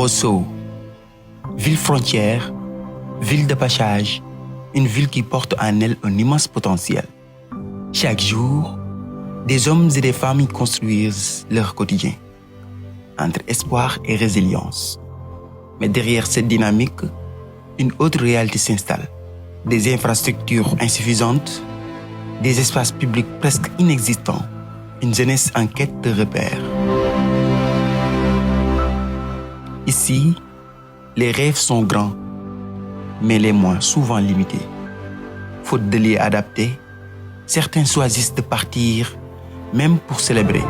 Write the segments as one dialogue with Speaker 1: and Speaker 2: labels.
Speaker 1: Rosso, ville frontière, ville de passage, une ville qui porte en elle un immense potentiel. Chaque jour, des hommes et des femmes y construisent leur quotidien, entre espoir et résilience. Mais derrière cette dynamique, une autre réalité s'installe. Des infrastructures insuffisantes, des espaces publics presque inexistants, une jeunesse en quête de repères. Ici, les rêves sont grands, mais les moyens souvent limités. Faute de lieux adaptés, certains choisissent de partir, même pour célébrer.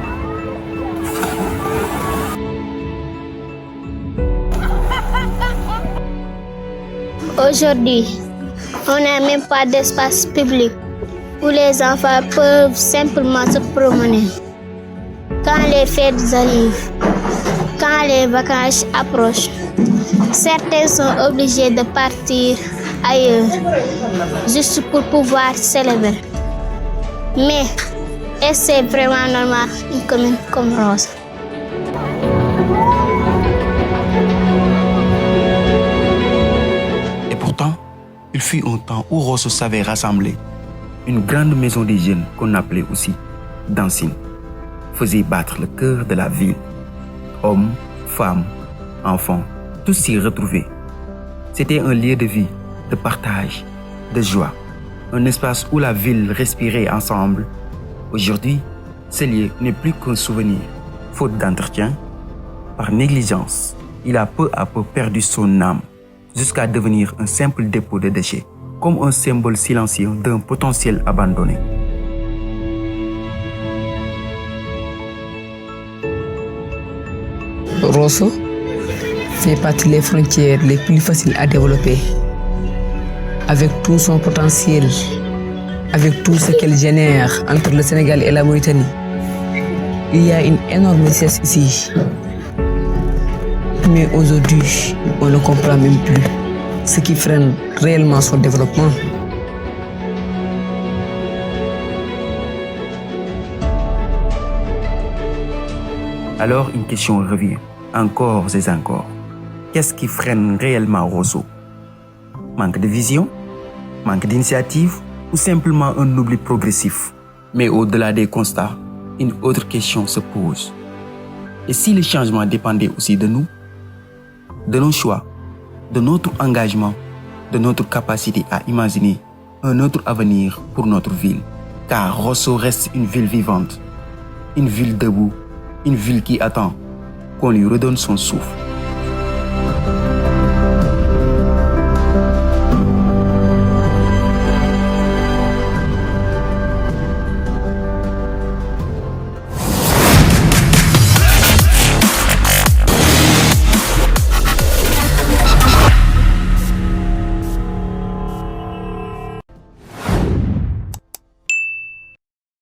Speaker 2: Aujourd'hui, on n'a même pas d'espace public où les enfants peuvent simplement se promener. Quand les fêtes arrivent, quand les vacances approchent, certains sont obligés de partir ailleurs, juste pour pouvoir célébrer. Mais est-ce que c'est vraiment normal une commune comme Rosso?
Speaker 1: Et pourtant, il fut un temps où Rosso savait rassembler. Une grande maison des jeunes qu'on appelait aussi Dancing faisait battre le cœur de la ville. Hommes, femmes, enfants, tous s'y retrouvaient. C'était un lieu de vie, de partage, de joie. Un espace où la ville respirait ensemble. Aujourd'hui, ce lieu n'est plus qu'un souvenir. Faute d'entretien, par négligence, il a peu à peu perdu son âme, jusqu'à devenir un simple dépôt de déchets, comme un symbole silencieux d'un potentiel abandonné.
Speaker 3: Rosso fait partie des frontières les plus faciles à développer. Avec tout son potentiel, avec tout ce qu'elle génère entre le Sénégal et la Mauritanie, il y a une énorme richesse ici. Mais aujourd'hui, on ne comprend même plus ce qui freine réellement son développement.
Speaker 1: Alors une question revient, encore et encore. Qu'est-ce qui freine réellement Rosso? Manque de vision? Manque d'initiative? Ou simplement un oubli progressif? Mais au-delà des constats, une autre question se pose. Et si le changement dépendait aussi de nous? De nos choix, de notre engagement, de notre capacité à imaginer un autre avenir pour notre ville? Car Rosso reste une ville vivante, une ville debout, une ville qui attend qu'on lui redonne son souffle.